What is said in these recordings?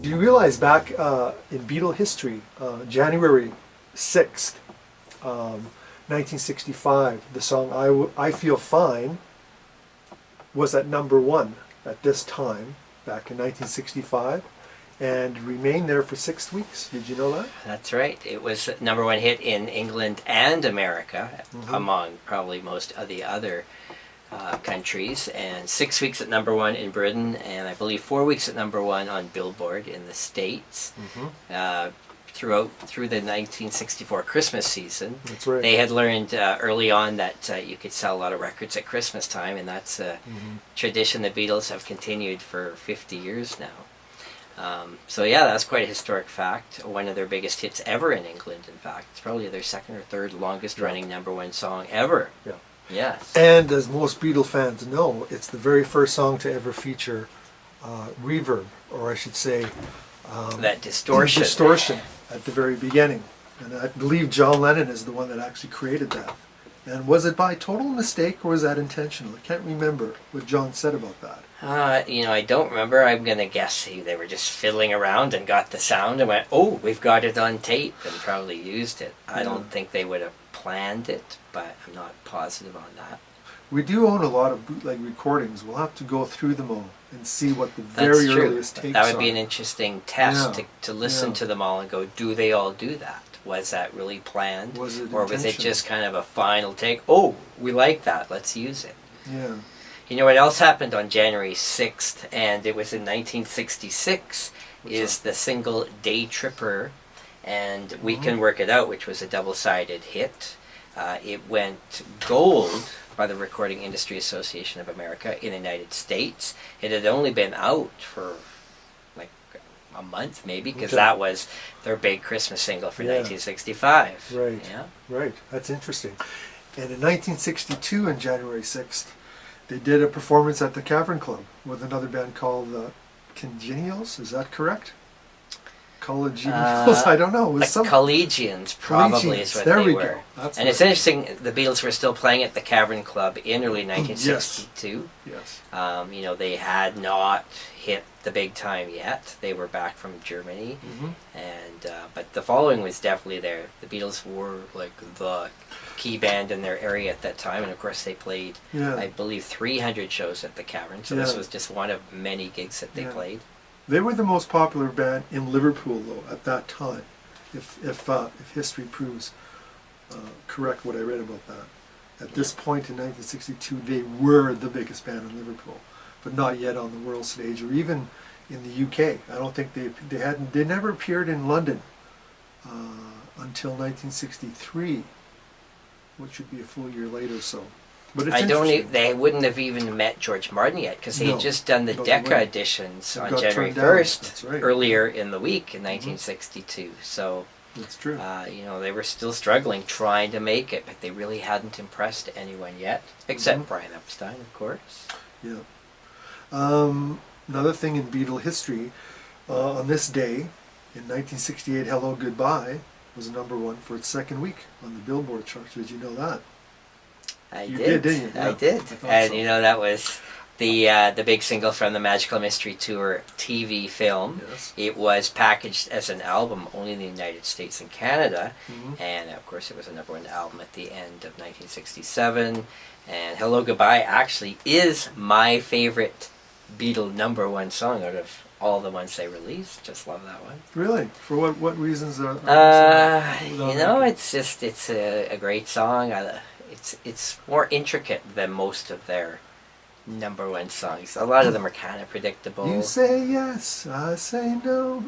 Do you realize back in Beatle history, January 6th, 1965, the song I Feel Fine was at #1 at this time, back in 1965, and remained there for 6 weeks. Did you know that? That's right. It was #1 hit in England and America, among probably most of the other countries, and 6 weeks at #1 in Britain, and I believe 4 weeks at #1 on Billboard in the States. Through the 1964 Christmas season. That's right. They had learned early on that you could sell a lot of records at Christmas time, and that's a tradition the Beatles have continued for 50 years now. So yeah, that's quite a historic fact. One of their biggest hits ever in England, in fact. It's probably their second or third longest running #1 song ever. Yeah. Yes. And as most Beatle fans know, it's the very first song to ever feature reverb, or I should say that distortion. Distortion at the very beginning. And I believe John Lennon is the one that actually created that. And was it by total mistake or was that intentional? I can't remember what John said about that. I don't remember. I'm going to guess they were just fiddling around and got the sound and went, oh, we've got it on tape, and probably used it. I don't think they would have planned it, but I'm not positive on that. We do own a lot of bootleg recordings. We'll have to go through them all and see what the very earliest takes are. That would be an interesting test to listen to them all and go, do they all do that? Was that really planned? Or was it just kind of a final take? Oh, we like that. Let's use it. Yeah. You know what else happened on January 6th, and it was in 1966, is the single Day Tripper, and We Can Work It Out, which was a double-sided hit. It went gold by the Recording Industry Association of America in the United States. It had only been out for like a month maybe, because that was their big Christmas single for 1965. Right. Yeah. Right. That's interesting. And in 1962, on January 6th, they did a performance at the Cavern Club with another band called Congenials. Is that correct? Collegians? I don't know. Collegians probably is what they were. That's and it's interesting, the Beatles were still playing at the Cavern Club in early 1962. Yes. They had not hit the big time yet. They were back from Germany, and but the following was definitely there. The Beatles were like the key band in their area at that time, and of course they played, I believe, 300 shows at the Cavern. So this was just one of many gigs that they played. They were the most popular band in Liverpool, though, at that time. If history proves correct what I read about that. At this point in 1962, they were the biggest band in Liverpool, but not yet on the world stage or even in the UK. I don't think they never appeared in London until 1963, which would be a full year later. So. But it's they wouldn't have even met George Martin yet, because they had just done the Decca editions on January 1st earlier in the week in 1962. So that's true. They were still struggling, trying to make it, but they really hadn't impressed anyone yet, except Brian Epstein, of course. Yeah. Another thing in Beatle history, on this day in 1968, "Hello Goodbye" was #1 for its second week on the Billboard charts. Did you know that? You did, didn't you? Yeah, I did. And that was the big single from the Magical Mystery Tour TV film. Yes. It was packaged as an album only in the United States and Canada, and of course it was a #1 album at the end of 1967. And "Hello Goodbye" actually is my favorite Beatle #1 song out of all the ones they released. Just love that one. Really? For what reasons? It's a great song. It's more intricate than most of their #1 songs. A lot of them are kind of predictable. You say yes, I say no.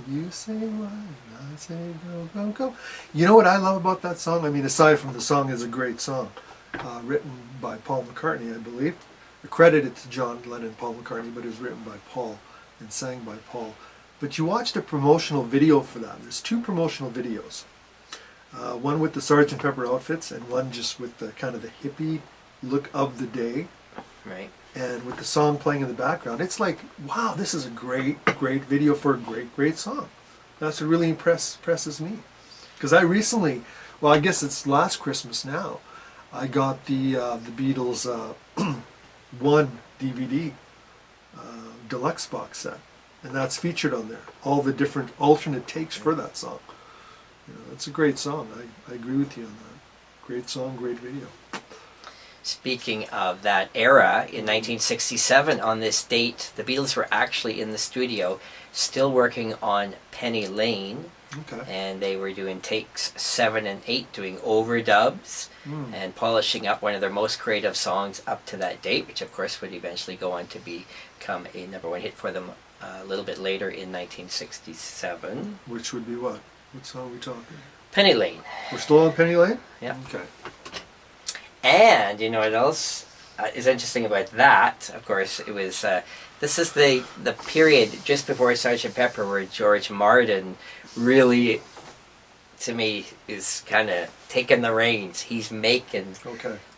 You say why, I say go, go, go. You know what I love about that song? I mean, aside from the song is a great song, written by Paul McCartney, I believe. Credited to John Lennon, Paul McCartney, but it was written by Paul and sang by Paul. But you watched a promotional video for that. There's 2 promotional videos. One with the Sgt. Pepper outfits, and one just with the kind of the hippie look of the day. Right. And with the song playing in the background. It's like, wow, this is a great video for a great song. That's what really impresses me. Because I recently, well, I guess it's last Christmas now, I got the Beatles 1 DVD deluxe box set. and that's featured on there. All the different alternate takes for that song. You know, it's a great song. I agree with you on that. Great song, great video. Speaking of that era, in 1967, on this date, the Beatles were actually in the studio, still working on Penny Lane, Okay. and they were doing takes 7 and 8, doing overdubs, and polishing up one of their most creative songs up to that date, which of course would eventually go on to become a #1 hit for them a little bit later in 1967. Which would be what? What song are we talking? Penny Lane. We're still on Penny Lane? Yeah. Okay. And you know what else is interesting about that? Of course, it was this is the period just before Sgt. Pepper where George Martin really, to me, is kind of taking the reins. He's making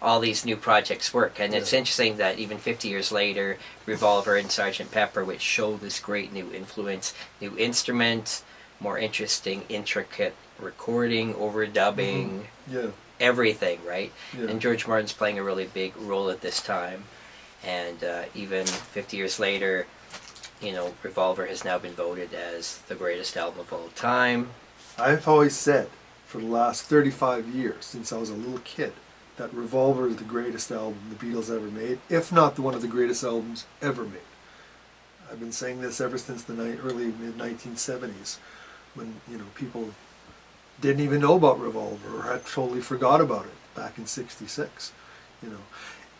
all these new projects work, and it's interesting that even 50 years later, Revolver and Sgt. Pepper, which show this great new influence, new instruments, more interesting, intricate recording, overdubbing. Yeah. Everything, right? Yeah. And George Martin's playing a really big role at this time. And even 50 years later, you know, Revolver has now been voted as the greatest album of all time. I've always said for the last 35 years, since I was a little kid, that Revolver is the greatest album the Beatles ever made, if not one of the greatest albums ever made. I've been saying this ever since the early mid-1970s, when, you know, people didn't even know about Revolver or had totally forgot about it back in '66. You know,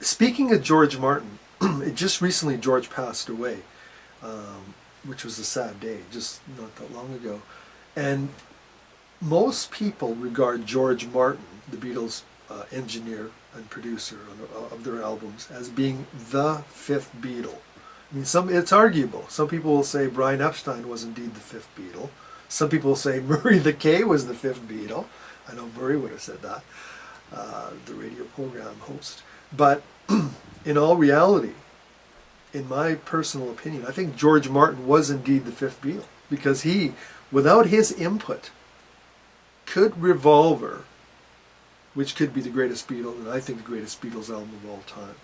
speaking of George Martin, just recently George passed away, which was a sad day, just not that long ago. And most people regard George Martin, the Beatles' engineer and producer of their albums, as being the fifth Beatle. I mean, it's arguable. Some people will say Brian Epstein was indeed the fifth Beatle. Some people say Murray the K was the fifth Beatle. I know Murray would have said that, the radio program host. But in all reality, in my personal opinion, I think George Martin was indeed the fifth Beatle. Because he, without his input, could Revolver, which could be the greatest Beatles, and I think the greatest Beatles album of all time,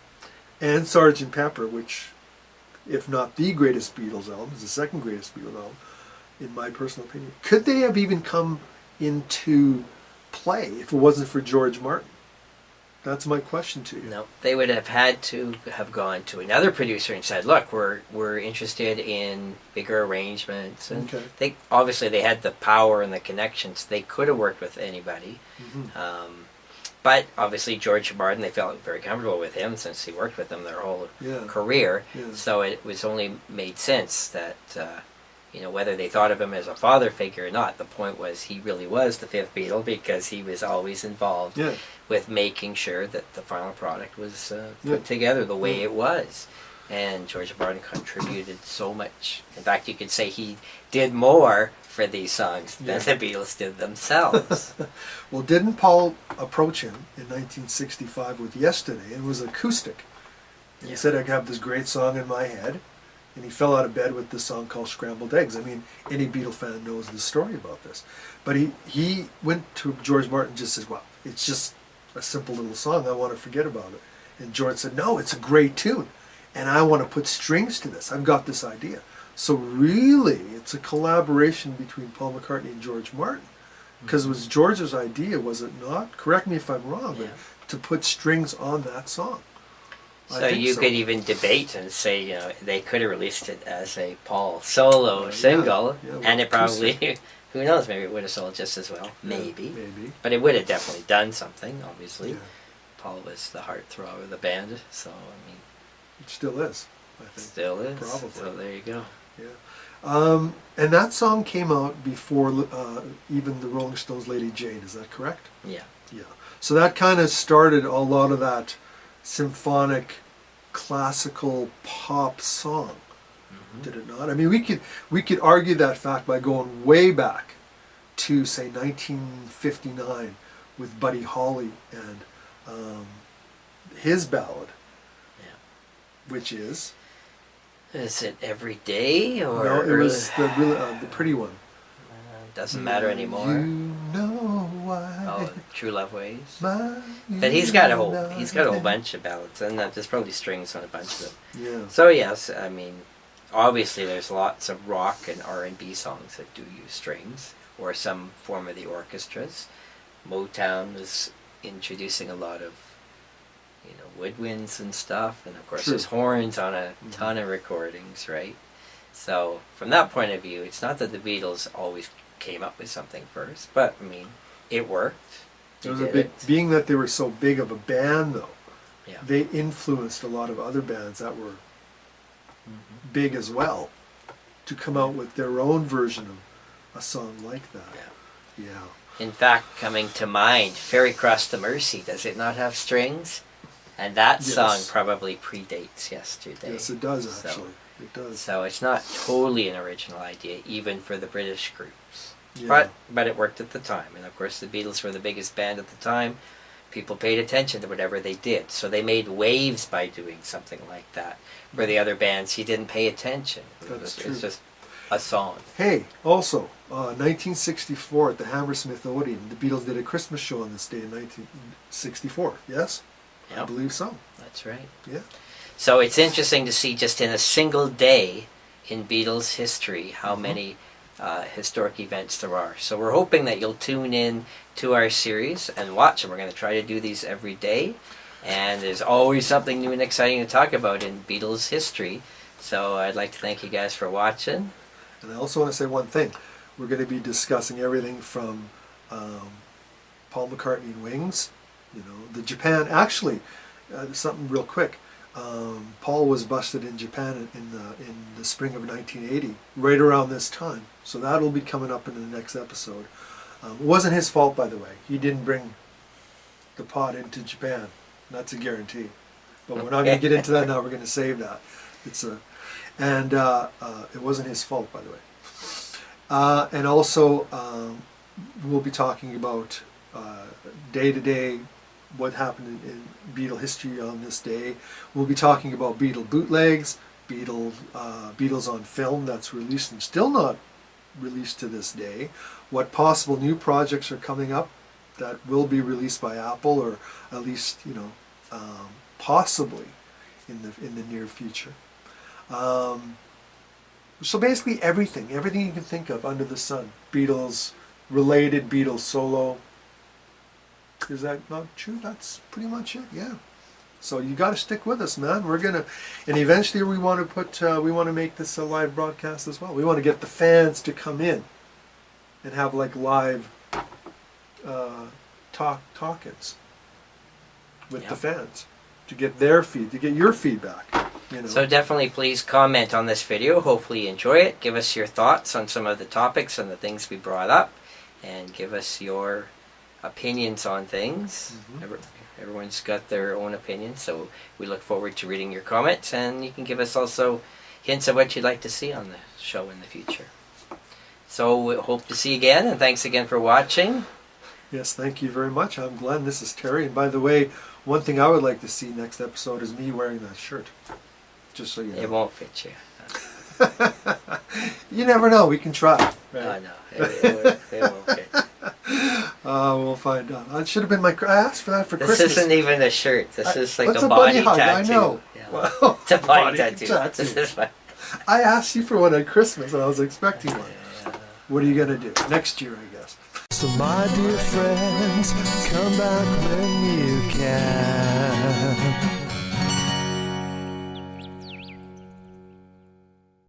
and Sgt. Pepper, which, if not the greatest Beatles album, is the second greatest Beatles album, in my personal opinion. Could they have even come into play if it wasn't for George Martin? That's my question to you. No, they would have had to have gone to another producer and said, "Look, we're interested in bigger arrangements." And they obviously had the power and the connections. They could have worked with anybody, but obviously George Martin, they felt very comfortable with him since he worked with them their whole career. So it was only made sense that. You know, whether they thought of him as a father figure or not, the point was he really was the fifth Beatle because he was always involved with making sure that the final product was put together the way it was. And George Martin contributed so much. In fact, you could say he did more for these songs than the Beatles did themselves. Well, didn't Paul approach him in 1965 with Yesterday? It was acoustic. And he said, I have this great song in my head. And he fell out of bed with this song called Scrambled Eggs. I mean, any Beatle fan knows the story about this. But he went to George Martin and just said, well, it's just a simple little song. I want to forget about it. And George said, no, it's a great tune. And I want to put strings to this. I've got this idea. So really, it's a collaboration between Paul McCartney and George Martin. Because it was George's idea, was it not? Correct me if I'm wrong, but to put strings on that song. So you could even debate and say, you know, they could have released it as a Paul solo single, and it probably, who knows, maybe it would have sold just as well. Maybe. But it would have definitely done something, obviously. Paul was the heartthrob of the band, so, I mean... It still is, I think. Still is. Probably. So there you go. Yeah. And that song came out before even the Rolling Stones' Lady Jane, is that correct? Yeah. Yeah. So that kind of started a lot of that symphonic, classical pop song, did it not? I mean, we could argue that fact by going way back to, say, 1959 with Buddy Holly and his ballad, which is... Is it Every Day? Or no, it was the pretty one. Doesn't matter anymore. You know why. Oh, True Love Ways. But he's got a whole bunch of ballads, and there's probably strings on a bunch of them. Yeah. So yes, I mean, obviously there's lots of rock and R&B songs that do use strings or some form of the orchestras. Motown was introducing a lot of, woodwinds and stuff, and of course True. there's horns on a ton of recordings, right? So from that point of view, it's not that the Beatles always came up with something first, but I mean, it worked. It was a big, being that they were so big of a band, though. Yeah. They influenced a lot of other bands that were big as well to come out with their own version of a song like that. Yeah. In fact, coming to mind, Ferry Cross the Mersey, does it not have strings? And that song probably predates Yesterday. Yes, it does, actually. It does. So it's not totally an original idea, even for the British groups. Yeah. But it worked at the time. And of course, the Beatles were the biggest band at the time. People paid attention to whatever they did. So they made waves by doing something like that. Where the other bands, you didn't pay attention. That's true. It's just a song. Hey, also, 1964 at the Hammersmith Odeon, the Beatles did a Christmas show on this day in 1964. Yes? Yep. I believe so. That's right. Yeah. So it's interesting to see just in a single day in Beatles history how many historic events there are. So we're hoping that you'll tune in to our series and watch, and we're going to try to do these every day. And there's always something new and exciting to talk about in Beatles history. So I'd like to thank you guys for watching. And I also want to say one thing. We're going to be discussing everything from Paul McCartney and Wings, the Japan. Actually, something real quick. Paul was busted in Japan in the spring of 1980, right around this time. So that'll be coming up in the next episode. It wasn't his fault, by the way. He didn't bring the pot into Japan. That's a guarantee. But we're not going to get into that now. We're going to save that. It wasn't his fault, by the way. And also, we'll be talking about day-to-day what happened in Beatle history on this day. We'll be talking about Beatle bootlegs, Beatles on film that's released and still not released to this day, what possible new projects are coming up that will be released by Apple, or at least possibly in the near future. So basically everything you can think of under the sun. Beatles related, Beatles solo. Is that not true? That's pretty much it. Yeah. So you got to stick with us, man. And eventually we want to make this a live broadcast as well. We want to get the fans to come in and have like live talk-ins with the fans to get their to get your feedback. So definitely please comment on this video. Hopefully you enjoy it. Give us your thoughts on some of the topics and the things we brought up, and give us your opinions on things. Everyone's got their own opinion, so we look forward to reading your comments, and you can give us also hints of what you'd like to see on the show in the future. So we hope to see you again, and thanks again for watching. Yes, thank you very much. I'm Glenn, this is Terry, and by the way, one thing I would like to see next episode is me wearing that shirt. Just so you know. It won't fit you. You never know, we can try. Right? No, it won't fit. We'll find out. It should have been I asked for that for Christmas. This isn't even a shirt. This is like That's a body hug, tattoo. I know. Yeah. Well, It's a body tattoo. This is my... I asked you for one at Christmas and I was expecting one. What are you going to do? Next year, I guess. So my dear friends, come back when you can.